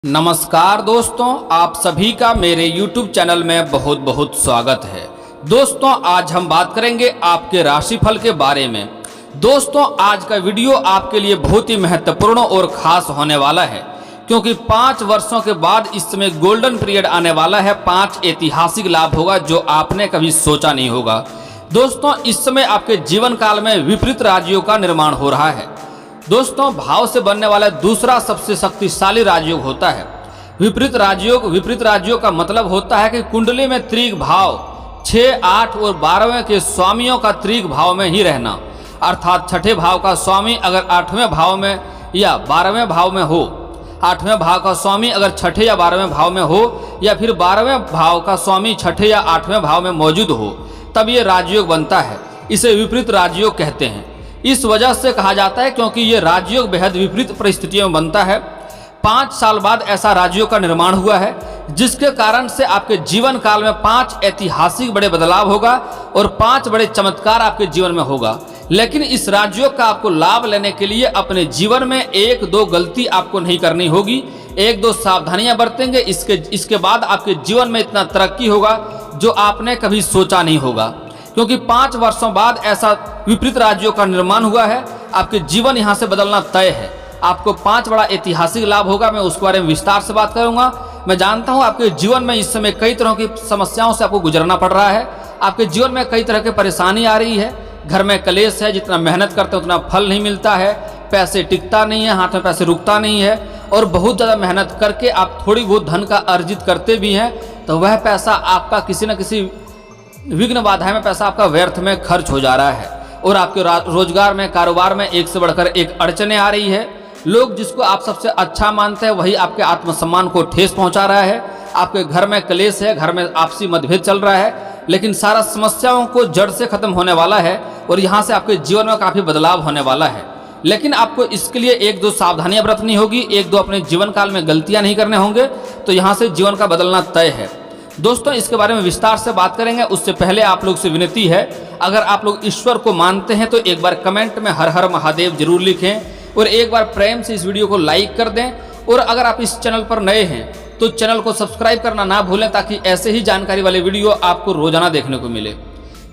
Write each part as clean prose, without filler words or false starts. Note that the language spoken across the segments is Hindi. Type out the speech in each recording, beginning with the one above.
नमस्कार दोस्तों, आप सभी का मेरे YouTube चैनल में बहुत बहुत स्वागत है। दोस्तों, आज हम बात करेंगे आपके राशिफल के बारे में। दोस्तों, आज का वीडियो आपके लिए बहुत ही महत्वपूर्ण और खास होने वाला है, क्योंकि 5 वर्षों के बाद इस समय गोल्डन पीरियड आने वाला है। 5 ऐतिहासिक लाभ होगा जो आपने कभी सोचा नहीं होगा। दोस्तों, इस समय आपके जीवन काल में विपरीत राजयोग का निर्माण हो रहा है। दोस्तों, भाव से बनने वाला दूसरा सबसे शक्तिशाली राजयोग होता है विपरीत राजयोग। विपरीत राजयोग का मतलब होता है कि कुंडली में त्रिक भाव 6, 8 और 12वें के स्वामियों का त्रिक भाव में ही रहना, अर्थात छठे भाव का स्वामी अगर 8वें भाव में या 12वें भाव में हो, 8वें भाव का स्वामी अगर छठे या 12वें भाव में हो, या फिर 12वें भाव का स्वामी छठे या 8वें भाव में मौजूद हो, तब ये राजयोग बनता है। इसे विपरीत राजयोग कहते हैं। इस वजह से कहा जाता है क्योंकि ये राजयोग बेहद विपरीत परिस्थितियों में बनता है। 5 साल बाद ऐसा राजयोग का निर्माण हुआ है, जिसके कारण से आपके जीवन काल में 5 ऐतिहासिक बड़े बदलाव होगा और 5 बड़े चमत्कार आपके जीवन में होगा। लेकिन इस राजयोग का आपको लाभ लेने के लिए अपने जीवन में 1-2 गलती आपको नहीं करनी होगी, 1-2 सावधानियां बरतेंगे। इसके बाद आपके जीवन में इतना तरक्की होगा जो आपने कभी सोचा नहीं होगा, क्योंकि 5 वर्षों बाद ऐसा विपरीत राजयोग का निर्माण हुआ है। आपके जीवन यहाँ से बदलना तय है। आपको 5 बड़ा ऐतिहासिक लाभ होगा। मैं उसके बारे में विस्तार से बात करूंगा। मैं जानता हूँ आपके जीवन में इस समय कई तरह की समस्याओं से आपको गुजरना पड़ रहा है। आपके जीवन में कई तरह की परेशानी आ रही है। घर में कलेश है, जितना मेहनत करते हैं उतना फल नहीं मिलता है, पैसे टिकता नहीं है, हाथ में पैसे रुकता नहीं है, और बहुत ज़्यादा मेहनत करके आप थोड़ी बहुत धन का अर्जित करते भी हैं तो वह पैसा आपका किसी न किसी विघ्न बाधाएं में पैसा आपका व्यर्थ में खर्च हो जा रहा है, और आपके रोजगार में, कारोबार में एक से बढ़कर एक अड़चने आ रही है। लोग जिसको आप सबसे अच्छा मानते हैं वही आपके आत्मसम्मान को ठेस पहुंचा रहा है। आपके घर में क्लेश है, घर में आपसी मतभेद चल रहा है, लेकिन सारा समस्याओं को जड़ से खत्म होने वाला है और यहाँ से आपके जीवन में काफ़ी बदलाव होने वाला है। लेकिन आपको इसके लिए 1-2 सावधानियां बरतनी होगी, 1-2 अपने जीवन काल में गलतियां नहीं करने होंगे, तो यहाँ से जीवन का बदलना तय है। दोस्तों, इसके बारे में विस्तार से बात करेंगे। उससे पहले आप लोग से विनती है, अगर आप लोग ईश्वर को मानते हैं तो एक बार कमेंट में हर हर महादेव जरूर लिखें, और एक बार प्रेम से इस वीडियो को लाइक कर दें। और अगर आप इस चैनल पर नए हैं तो चैनल को सब्सक्राइब करना ना भूलें, ताकि ऐसे ही जानकारी वाले वीडियो आपको रोजाना देखने को मिले।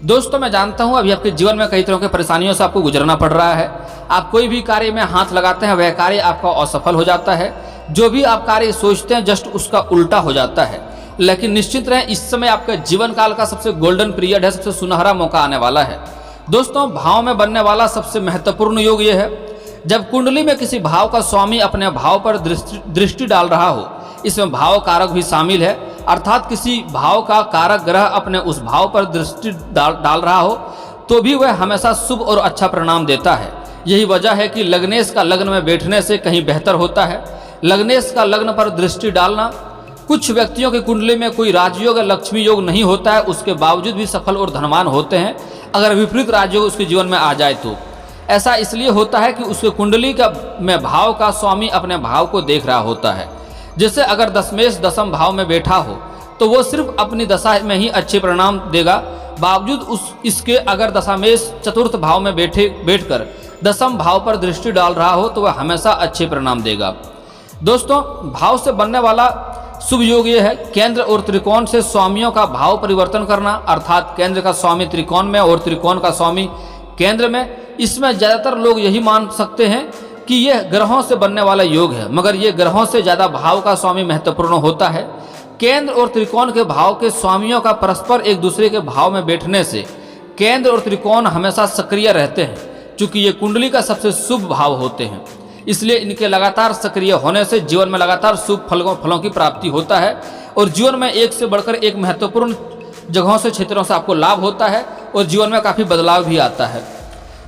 दोस्तों, मैं जानता हूँ अभी आपके जीवन में कई तरह की परेशानियों से आपको गुजरना पड़ रहा है। आप कोई भी कार्य में हाथ लगाते हैं वह कार्य आपका असफल हो जाता है। जो भी आप कार्य सोचते हैं जस्ट उसका उल्टा हो जाता है। लेकिन निश्चित रहें, इस समय आपका जीवन काल का सबसे गोल्डन पीरियड है, सबसे सुनहरा मौका आने वाला है। दोस्तों, भाव में बनने वाला सबसे महत्वपूर्ण योग ये है, जब कुंडली में किसी भाव का स्वामी अपने भाव पर दृष्टि डाल रहा हो। इसमें भाव कारक भी शामिल है, अर्थात किसी भाव का कारक ग्रह अपने उस भाव पर दृष्टि डाल रहा हो तो भी वह हमेशा शुभ और अच्छा परिणाम देता है। यही वजह है कि लग्नेश का लग्न में बैठने से कहीं बेहतर होता है। लग्नेश का लग्न पर दृष्टि डालना, कुछ व्यक्तियों की कुंडली में कोई राजयोग या लक्ष्मी योग नहीं होता है, उसके बावजूद भी सफल और धनवान होते हैं अगर विपरीत राजयोग उसके जीवन में आ जाए तो। ऐसा इसलिए होता है कि उसके कुंडली में भाव का स्वामी अपने भाव को देख रहा होता है। जैसे अगर दशमेश 10म भाव में बैठा हो तो वो सिर्फ अपनी दशा में ही अच्छे परिणाम देगा, बावजूद इसके अगर दशामेश 4th भाव में बैठकर 10म भाव पर दृष्टि डाल रहा हो तो वह हमेशा अच्छे परिणाम देगा। दोस्तों, भाव से बनने वाला शुभ योग ये है, केंद्र और त्रिकोण से स्वामियों का भाव परिवर्तन करना, अर्थात केंद्र का स्वामी त्रिकोण में और त्रिकोण का स्वामी केंद्र में। इसमें ज़्यादातर लोग यही मान सकते हैं कि यह ग्रहों से बनने वाला योग है, मगर यह ग्रहों से ज़्यादा भाव का स्वामी महत्वपूर्ण होता है। केंद्र और त्रिकोण के भाव के स्वामियों का परस्पर एक दूसरे के भाव में बैठने से केंद्र और त्रिकोण हमेशा सक्रिय रहते हैं, चूँकि ये कुंडली का सबसे शुभ भाव होते हैं। इसलिए इनके लगातार सक्रिय होने से जीवन में लगातार शुभ फलों की प्राप्ति होता है, और जीवन में एक से बढ़कर एक महत्वपूर्ण जगहों से, क्षेत्रों से आपको लाभ होता है और जीवन में काफ़ी बदलाव भी आता है।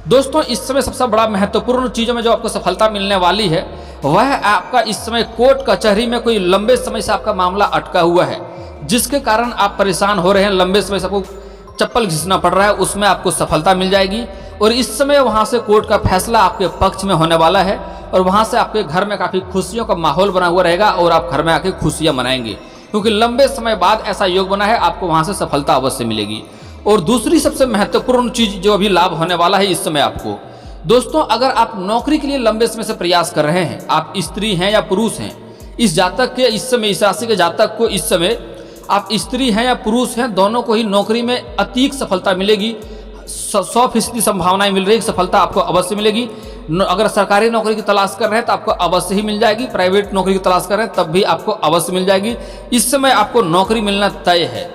दोस्तों, इस समय सबसे बड़ा महत्वपूर्ण चीज़ों में जो आपको सफलता मिलने वाली है वह आपका इस समय कोर्ट कचहरी में कोई लंबे समय से आपका मामला अटका हुआ है, जिसके कारण आप परेशान हो रहे हैं, लंबे समय से आपको चप्पल घिसना पड़ रहा है, उसमें आपको सफलता मिल जाएगी। और इस समय वहाँ से कोर्ट का फैसला आपके पक्ष में होने वाला है, और वहाँ से आपके घर में काफ़ी खुशियों का माहौल बना हुआ रहेगा और आप घर में आके खुशियाँ मनाएंगे, क्योंकि लंबे समय बाद ऐसा योग बना है, आपको वहाँ से सफलता अवश्य मिलेगी। और दूसरी सबसे महत्वपूर्ण चीज़ जो अभी लाभ होने वाला है इस समय आपको, दोस्तों, अगर आप नौकरी के लिए लंबे समय से प्रयास कर रहे हैं, आप स्त्री हैं या पुरुष हैं, इस जातक के इस समय, इस राशि के जातक को इस समय आप स्त्री हैं या पुरुष हैं, दोनों को ही नौकरी में अतीक सफलता मिलेगी। 100% संभावनाएं मिल रही है, सफलता आपको अवश्य मिलेगी। अगर सरकारी नौकरी की तलाश कर रहे हैं तो आपको अवश्य ही मिल जाएगी। प्राइवेट नौकरी की तलाश कर रहे हैं तब भी आपको अवश्य मिल जाएगी। इस समय आपको नौकरी मिलना तय है।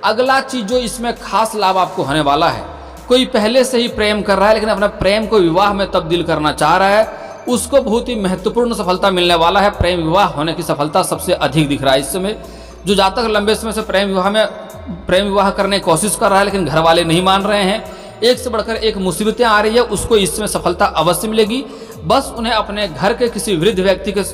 अगला चीज जो इसमें खास लाभ आपको होने वाला है, कोई पहले से ही प्रेम कर रहा है लेकिन अपना प्रेम को विवाह में तब्दील करना चाह रहा है, उसको बहुत ही महत्वपूर्ण सफलता मिलने वाला है। प्रेम विवाह होने की सफलता सबसे अधिक दिख रहा है इस समय। जो जातक लंबे समय से प्रेम विवाह करने की कोशिश कर रहा है लेकिन घर वाले नहीं मान रहे हैं, एक से बढ़कर एक मुसीबतें आ रही है, उसको इसमें सफलता अवश्य मिलेगी। बस उन्हें अपने घर के किसी वृद्ध व्यक्ति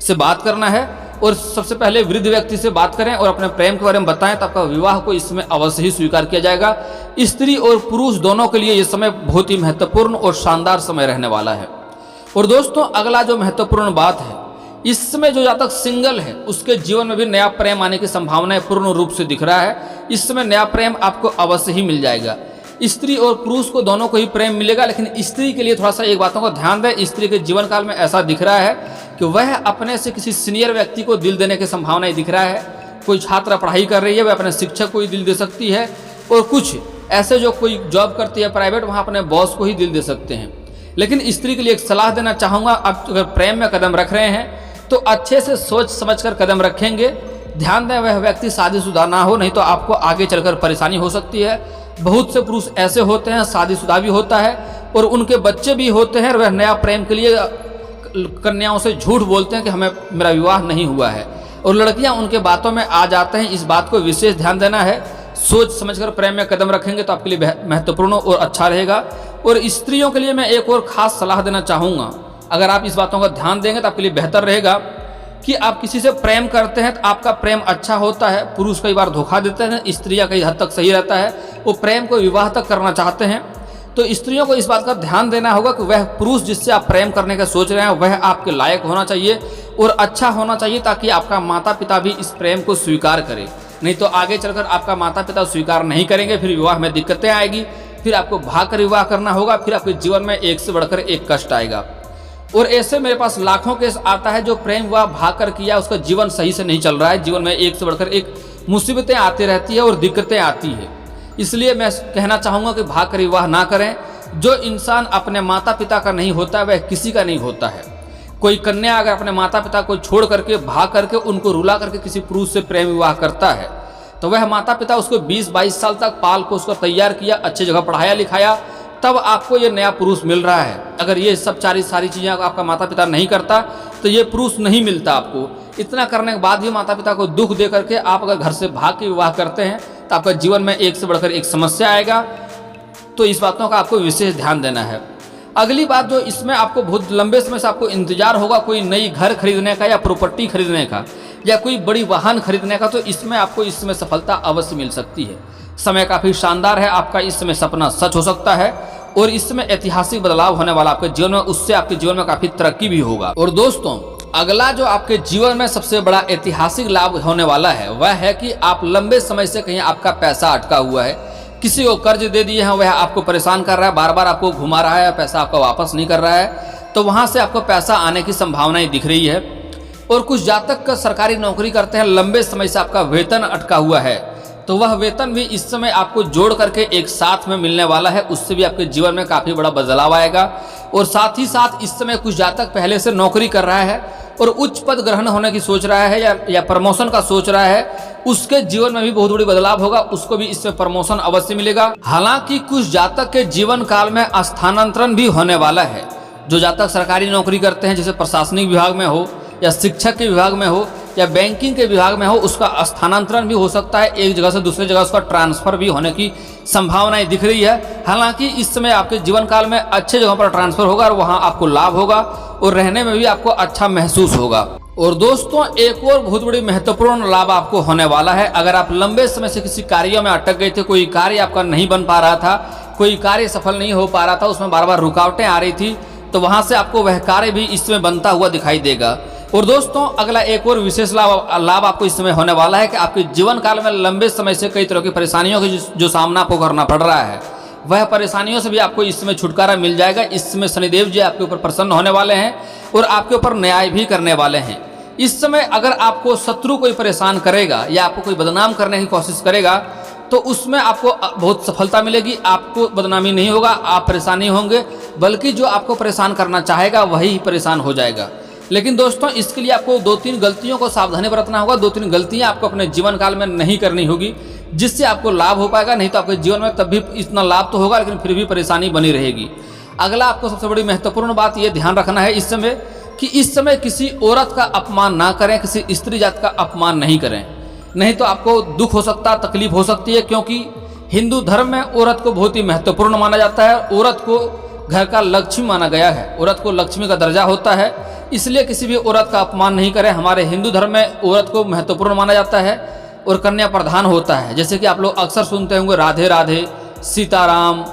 से बात करना है और सबसे पहले वृद्ध व्यक्ति से बात करें और अपने प्रेम के बारे में बताएं, तो आपका विवाह को इसमें अवश्य ही स्वीकार किया जाएगा। स्त्री और पुरुष दोनों के लिए यह समय बहुत ही महत्वपूर्ण और शानदार समय रहने वाला है। और दोस्तों, अगला जो महत्वपूर्ण बात है, इस समय जो जातक सिंगल है उसके जीवन में भी नया प्रेम आने की संभावनाएं पूर्ण रूप से दिख रहा है। इस समय नया प्रेम आपको अवश्य ही मिल जाएगा। स्त्री और पुरुष को दोनों को ही प्रेम मिलेगा, लेकिन स्त्री के लिए थोड़ा सा एक बातों को ध्यान दें। स्त्री के जीवन काल में ऐसा दिख रहा है कि वह अपने से किसी सीनियर व्यक्ति को दिल देने की संभावनाएं दिख रहा है। कोई छात्र पढ़ाई कर रही है, वह अपने शिक्षक को ही दिल दे सकती है, और कुछ ऐसे जो कोई जॉब करती है प्राइवेट, वहाँ अपने बॉस को ही दिल दे सकते हैं। लेकिन स्त्री के लिए एक सलाह देना चाहूँगा, आप अगर प्रेम में कदम रख रहे हैं तो अच्छे से सोच समझ कर कदम रखेंगे। ध्यान दें वह व्यक्ति शादीशुदा ना हो, नहीं तो आपको आगे चलकर परेशानी हो सकती है। बहुत से पुरुष ऐसे होते हैं, शादीशुदा भी होता है और उनके बच्चे भी होते हैं, और वह नया प्रेम के लिए कन्याओं से झूठ बोलते हैं कि मेरा विवाह नहीं हुआ है, और लड़कियां उनके बातों में आ जाते हैं। इस बात को विशेष ध्यान देना है। सोच समझकर प्रेम में कदम रखेंगे तो आपके लिए महत्वपूर्ण और अच्छा रहेगा। और स्त्रियों के लिए मैं एक और खास सलाह देना चाहूँगा, अगर आप इस बातों का ध्यान देंगे तो आपके लिए बेहतर रहेगा कि आप किसी से प्रेम करते हैं तो आपका प्रेम अच्छा होता है। पुरुष कई बार धोखा देते हैं, स्त्रियां कई हद तक सही रहता है, वो प्रेम को विवाह तक करना चाहते हैं। तो स्त्रियों को इस बात का ध्यान देना होगा कि वह पुरुष जिससे आप प्रेम करने का सोच रहे हैं वह आपके लायक होना चाहिए और अच्छा होना चाहिए, ताकि आपका माता पिता भी इस प्रेम को स्वीकार करे। नहीं तो आगे चलकर आपका माता पिता स्वीकार नहीं करेंगे, फिर विवाह में दिक्कतें आएगी, फिर आपको भाग कर विवाह करना होगा, फिर आपके जीवन में एक से बढ़कर एक कष्ट आएगा। और ऐसे मेरे पास लाखों केस आता है जो प्रेम विवाह भाग कर किया, उसका जीवन सही से नहीं चल रहा है, जीवन में एक से बढ़कर एक मुसीबतें आती रहती है और दिक्कतें आती है। इसलिए मैं कहना चाहूँगा कि भाग कर विवाह ना करें। जो इंसान अपने माता पिता का नहीं होता वह किसी का नहीं होता है। कोई कन्या अगर अपने माता पिता को छोड़ करके भाग करके उनको रुला करके किसी पुरुष से प्रेम विवाह करता है, तो वह माता पिता उसको 20-22 साल तक पाल को उसको तैयार किया, अच्छी जगह पढ़ाया लिखाया, तब आपको ये नया पुरुष मिल रहा है। अगर ये सब सारी चीज़ें आपका माता पिता नहीं करता तो ये पुरुष नहीं मिलता आपको। इतना करने के बाद भी माता पिता को दुख दे करके आप अगर घर से भाग के विवाह करते हैं तो आपका जीवन में एक से बढ़कर एक समस्या आएगा। तो इस बातों का आपको विशेष ध्यान देना है। अगली बात जो इसमें आपको बहुत लंबे समय से आपको इंतजार होगा कोई नई घर खरीदने का या प्रॉपर्टी खरीदने का या कोई बड़ी वाहन खरीदने का, तो इसमें आपको इस समय सफलता अवश्य मिल सकती है। समय काफ़ी शानदार है, आपका इस समय सपना सच हो सकता है और इस समय ऐतिहासिक बदलाव होने वाला आपके जीवन में, उससे आपके जीवन में काफ़ी तरक्की भी होगा। और दोस्तों, अगला जो आपके जीवन में सबसे बड़ा ऐतिहासिक लाभ होने वाला है वह है कि आप लंबे समय से कहीं आपका पैसा अटका हुआ है, किसी को कर्ज दे दिए हैं, वह आपको परेशान कर रहा है, बार बार आपको घुमा रहा है, पैसा आपका वापस नहीं कर रहा है, तो वहाँ से आपको पैसा आने की संभावनाएं दिख रही है। और कुछ जातक का सरकारी नौकरी करते हैं, लंबे समय से आपका वेतन अटका हुआ है, तो वह वेतन भी इस समय आपको जोड़ करके एक साथ में मिलने वाला है, उससे भी आपके जीवन में काफ़ी बड़ा बदलाव आएगा। और साथ ही साथ इस समय कुछ जातक पहले से नौकरी कर रहा है और उच्च पद ग्रहण होने की सोच रहा है या प्रमोशन का सोच रहा है, उसके जीवन में भी बहुत बड़ी बदलाव होगा, उसको भी इसमें प्रमोशन अवश्य मिलेगा। हालांकि कुछ जातक के जीवन काल में स्थानांतरण भी होने वाला है। जो जातक सरकारी नौकरी करते हैं, जैसे प्रशासनिक विभाग में हो या शिक्षक के विभाग में हो या बैंकिंग के विभाग में हो, उसका स्थानांतरण भी हो सकता है, एक जगह से दूसरी जगह उसका ट्रांसफर भी होने की संभावनाएं दिख रही है। हालांकि इस समय आपके जीवन काल में अच्छे जगह पर ट्रांसफर होगा और वहां आपको लाभ होगा और रहने में भी आपको अच्छा महसूस होगा। और दोस्तों, एक और बहुत बड़ी महत्वपूर्ण लाभ आपको होने वाला है। अगर आप लंबे समय से किसी कार्य में अटक गए थे, कोई कार्य आपका नहीं बन पा रहा था, कोई कार्य सफल नहीं हो पा रहा था, उसमें बार बार रुकावटें आ रही थी, तो वहां से आपको वह कार्य भी इसमें बनता हुआ दिखाई देगा। और दोस्तों, अगला एक और विशेष लाभ आपको इस समय होने वाला है कि आपके जीवन काल में लंबे समय से कई तरह की परेशानियों की जो सामना आपको करना पड़ रहा है, वह परेशानियों से भी आपको इस समय छुटकारा मिल जाएगा। इस समय शनिदेव जी आपके ऊपर प्रसन्न होने वाले हैं और आपके ऊपर न्याय भी करने वाले हैं। इस समय अगर आपको शत्रु कोई परेशान करेगा या आपको कोई बदनाम करने की कोशिश करेगा तो उसमें आपको बहुत सफलता मिलेगी। आपको बदनामी नहीं होगा, आप परेशान नहीं होंगे, बल्कि जो आपको परेशान करना चाहेगा वही परेशान हो जाएगा। लेकिन दोस्तों इसके लिए आपको 2-3 गलतियों को सावधानी बरतना होगा। 2-3 गलतियां आपको अपने जीवन काल में नहीं करनी होगी, जिससे आपको लाभ हो पाएगा। नहीं तो आपके जीवन में तब भी इतना लाभ तो होगा लेकिन फिर भी परेशानी बनी रहेगी। अगला आपको सबसे बड़ी महत्वपूर्ण बात यह ध्यान रखना है इस समय कि इस समय किसी औरत का अपमान ना करें, किसी स्त्री जात का अपमान नहीं करें, नहीं तो आपको दुख हो सकता है, तकलीफ हो सकती है। क्योंकि हिंदू धर्म में औरत को बहुत ही महत्वपूर्ण माना जाता है। औरत को घर का लक्ष्मी माना गया है, औरत को लक्ष्मी का दर्जा होता है, इसलिए किसी भी औरत का अपमान नहीं करें। हमारे हिंदू धर्म में औरत को महत्वपूर्ण माना जाता है और कन्या प्रधान होता है। जैसे कि आप लोग अक्सर सुनते होंगे राधे राधे, सीताराम,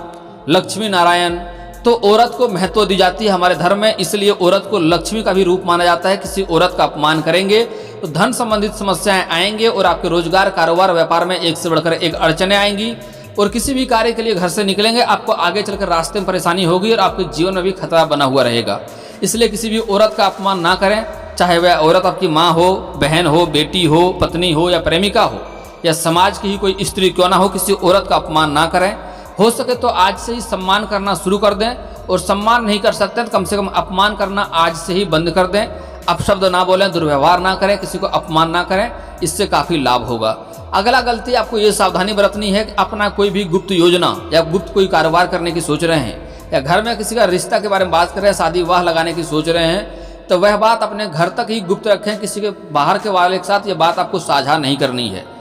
लक्ष्मी नारायण, तो औरत को महत्व दी जाती है हमारे धर्म में, इसलिए औरत को लक्ष्मी का भी रूप माना जाता है। किसी औरत का अपमान करेंगे तो धन संबंधित समस्याएं आएंगे और आपके रोजगार, कारोबार, व्यापार में एक से बढ़कर एक अड़चने आएंगी और किसी भी कार्य के लिए घर से निकलेंगे आपको आगे चलकर रास्ते में परेशानी होगी और आपके जीवन में भी खतरा बना हुआ रहेगा। इसलिए किसी भी औरत का अपमान ना करें, चाहे वह औरत आपकी माँ हो, बहन हो, बेटी हो, पत्नी हो या प्रेमिका हो या समाज की ही कोई स्त्री क्यों ना हो, किसी औरत का अपमान ना करें। हो सके तो आज से ही सम्मान करना शुरू कर दें और सम्मान नहीं कर सकते तो कम से कम अपमान करना आज से ही बंद कर दें। अपशब्द ना बोलें, दुर्व्यवहार ना करें, किसी को अपमान ना करें, इससे काफ़ी लाभ होगा। अगला गलती आपको ये सावधानी बरतनी है कि अपना कोई भी गुप्त योजना या गुप्त कोई कारोबार करने की सोच रहे हैं या घर में किसी का रिश्ता के बारे में बात कर रहे हैं, शादी विवाह लगाने की सोच रहे हैं, तो वह बात अपने घर तक ही गुप्त रखें। किसी के बाहर के वाले के साथ ये बात आपको साझा नहीं करनी है।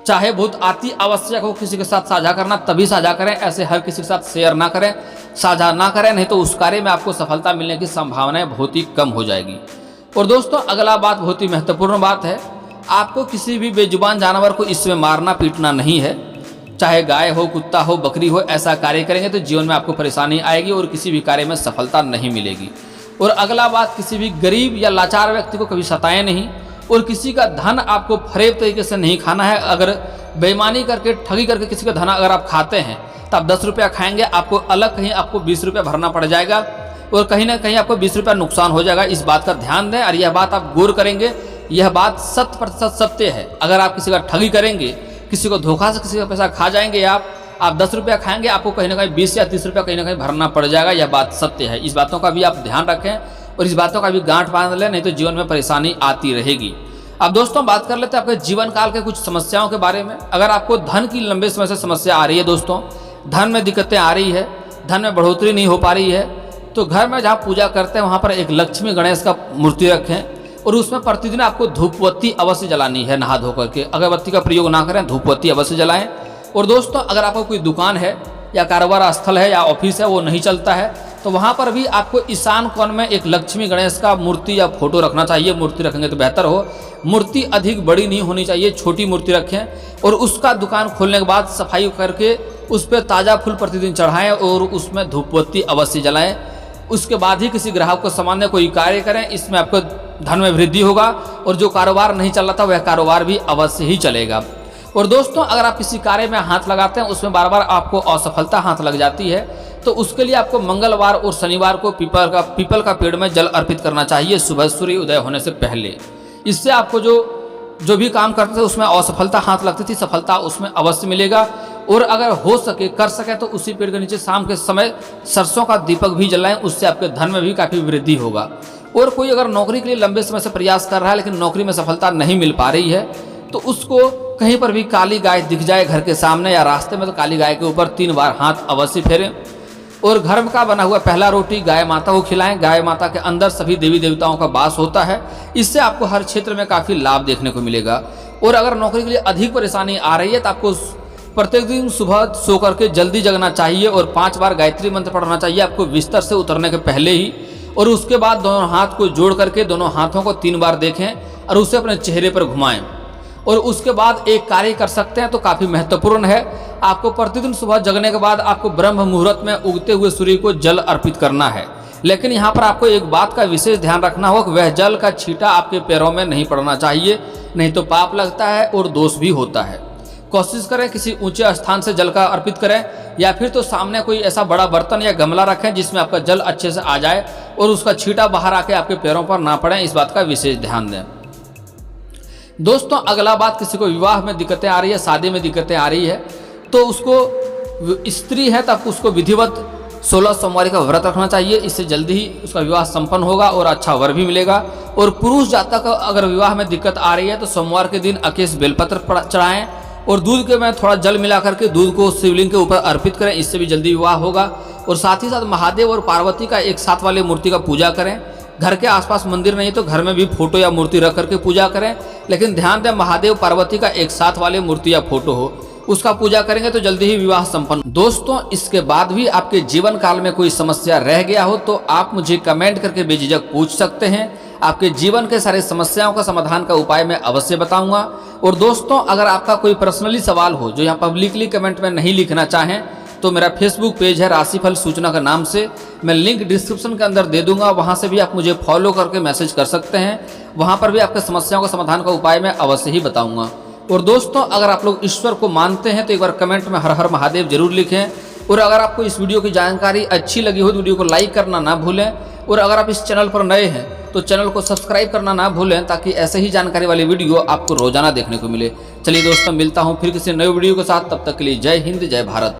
चाहे बहुत अति आवश्यक हो किसी के साथ साझा करना तभी साझा करें, ऐसे हर किसी के साथ शेयर ना करें, साझा ना करें, नहीं तो उस कार्य में आपको सफलता मिलने की संभावनाएं बहुत ही कम हो जाएगी। और दोस्तों अगला बात बहुत ही महत्वपूर्ण बात है, आपको किसी भी बेजुबान जानवर को इसमें मारना पीटना नहीं है। चाहे गाय हो, कुत्ता हो, बकरी हो, ऐसा कार्य करेंगे तो जीवन में आपको परेशानी आएगी और किसी भी कार्य में सफलता नहीं मिलेगी। और अगला बात, किसी भी गरीब या लाचार व्यक्ति को कभी सताएं नहीं और किसी का धन आपको फरेब तरीके से नहीं खाना है। अगर बेईमानी करके, ठगी करके किसी का धन अगर आप खाते हैं तो आप 10 रुपया खाएंगे, आपको अलग कहीं आपको 20 रुपया भरना पड़ जाएगा और कहीं ना कहीं आपको 20 रुपया नुकसान हो जाएगा। इस बात का ध्यान दें और यह बात आप गौर करेंगे, यह बात 100% सत्य है। अगर आप किसी का ठगी करेंगे, किसी को धोखा से किसी का पैसा खा जाएंगे, आप 10 रुपया खाएंगे, आपको कहीं ना कहीं 20 या 30 रुपया कहीं ना कहीं भरना पड़ जाएगा। यह बात सत्य है। इस बातों का भी आप ध्यान रखें और इस बातों का भी गांठ बांध लें, नहीं तो जीवन में परेशानी आती रहेगी। अब दोस्तों बात कर लेते हैं आपके जीवन काल के कुछ समस्याओं के बारे में। अगर आपको धन की लंबे समय से समस्या आ रही है, दोस्तों धन में दिक्कतें आ रही है, धन में बढ़ोतरी नहीं हो पा रही है, तो घर में जहाँ पूजा करते हैं वहाँ पर एक लक्ष्मी गणेश का मूर्ति रखें और उसमें प्रतिदिन आपको धूपबत्ती अवश्य जलानी है। नहा धो करके अगरबत्ती का प्रयोग ना करें, धूपबत्ती अवश्य जलाएं। और दोस्तों अगर आपको कोई दुकान है या कारोबार स्थल है या ऑफिस है वो नहीं चलता है तो वहाँ पर भी आपको ईशान कोण में एक लक्ष्मी गणेश का मूर्ति या फोटो रखना चाहिए। मूर्ति रखेंगे तो बेहतर हो। मूर्ति अधिक बड़ी नहीं होनी चाहिए, छोटी मूर्ति रखें और उसका दुकान खोलने के बाद सफाई करके उस पर ताज़ा फूल प्रतिदिन चढ़ाएं और उसमें धूपबत्ती अवश्य जलाएं। उसके बाद ही किसी ग्राहक को सामान्य कोई कार्य करें, इसमें आपको धन में वृद्धि होगा और जो कारोबार नहीं चल रहा था वह कारोबार भी अवश्य ही चलेगा। और दोस्तों अगर आप किसी कार्य में हाथ लगाते हैं उसमें बार बार आपको असफलता हाथ लग जाती है तो उसके लिए आपको मंगलवार और शनिवार को पीपल का पेड़ में जल अर्पित करना चाहिए सुबह सूर्य उदय होने से पहले। इससे आपको जो भी काम करते थे उसमें असफलता हाथ लगती थी, सफलता उसमें अवश्य मिलेगा। और अगर हो सके कर सके तो उसी पेड़ के नीचे शाम के समय सरसों का दीपक भी जलाएं, उससे आपके धन में भी काफ़ी वृद्धि होगा। और कोई अगर नौकरी के लिए लंबे समय से प्रयास कर रहा है लेकिन नौकरी में सफलता नहीं मिल पा रही है तो उसको कहीं पर भी काली गाय दिख जाए घर के सामने या रास्ते में तो काली गाय के ऊपर 3 बार हाथ अवश्य फेरें और घर का बना हुआ पहला रोटी गाय माता को खिलाएं। गाय माता के अंदर सभी देवी देवताओं का वास होता है, इससे आपको हर क्षेत्र में काफ़ी लाभ देखने को मिलेगा। और अगर नौकरी के लिए अधिक परेशानी आ रही है तो आपको प्रत्येक दिन सुबह सो करके जल्दी जगना चाहिए और 5 बार गायत्री मंत्र पढ़ना चाहिए आपको बिस्तर से उतरने के पहले ही। और उसके बाद दोनों हाथ को जोड़ करके दोनों हाथों को 3 बार देखें और उसे अपने चेहरे पर घुमाएं। और उसके बाद एक कार्य कर सकते हैं तो काफ़ी महत्वपूर्ण है, आपको प्रतिदिन सुबह जगने के बाद आपको ब्रह्म मुहूर्त में उगते हुए सूर्य को जल अर्पित करना है। लेकिन यहाँ पर आपको एक बात का विशेष ध्यान रखना होगा, वह जल का छींटा आपके पैरों में नहीं पड़ना चाहिए, नहीं तो पाप लगता है और दोष भी होता है। कोशिश करें किसी ऊंचे स्थान से जल का अर्पित करें या फिर तो सामने कोई ऐसा बड़ा बर्तन या गमला रखें जिसमें आपका जल अच्छे से आ जाए और उसका छींटा बाहर आके आपके पैरों पर ना पड़े, इस बात का विशेष ध्यान दें। दोस्तों अगला बात, किसी को विवाह में दिक्कतें आ रही है, शादी में दिक्कतें आ रही है, तो उसको स्त्री है तब उसको विधिवत 16 सोमवारी का व्रत रखना चाहिए। इससे जल्दी ही उसका विवाह संपन्न होगा और अच्छा वर भी मिलेगा। और पुरुष जातक अगर विवाह में दिक्कत आ रही है तो सोमवार के दिन अकेश बेलपत्र चढ़ाएं और दूध के में थोड़ा जल मिला करके दूध को शिवलिंग के ऊपर अर्पित करें, इससे भी जल्दी विवाह होगा। और साथ ही साथ महादेव और पार्वती का एक साथ वाले मूर्ति का पूजा करें। घर के आसपास मंदिर नहीं तो घर में भी फोटो या मूर्ति रख करके पूजा करें, लेकिन ध्यान दें महादेव पार्वती का एक साथ वाले मूर्ति या फोटो हो, उसका पूजा करेंगे तो जल्दी ही विवाह संपन्न। दोस्तों इसके बाद भी आपके जीवन काल में कोई समस्या रह गया हो तो आप मुझे कमेंट करके बेझिझक पूछ सकते हैं। आपके जीवन के सारे समस्याओं का समाधान का उपाय मैं अवश्य बताऊंगा। और दोस्तों अगर आपका कोई पर्सनली सवाल हो जो यहाँ पब्लिकली कमेंट में नहीं लिखना चाहें तो मेरा फेसबुक पेज है राशिफल सूचना के नाम से, मैं लिंक डिस्क्रिप्शन के अंदर दे दूंगा, वहां से भी आप मुझे फॉलो करके मैसेज कर सकते हैं। वहां पर भी आपके समस्याओं का समाधान का उपाय मैं अवश्य ही बताऊंगा। और दोस्तों अगर आप लोग ईश्वर को मानते हैं तो एक बार कमेंट में हर हर महादेव जरूर लिखें। और अगर आपको इस वीडियो की जानकारी अच्छी लगी हो तो वीडियो को लाइक करना ना भूलें। और अगर आप इस चैनल पर नए हैं तो चैनल को सब्सक्राइब करना ना भूलें, ताकि ऐसे ही जानकारी वाली वीडियो आपको रोजाना देखने को मिले। चलिए दोस्तों मिलता हूँ फिर किसी नए वीडियो के साथ, तब तक के लिए जय हिंद जय भारत।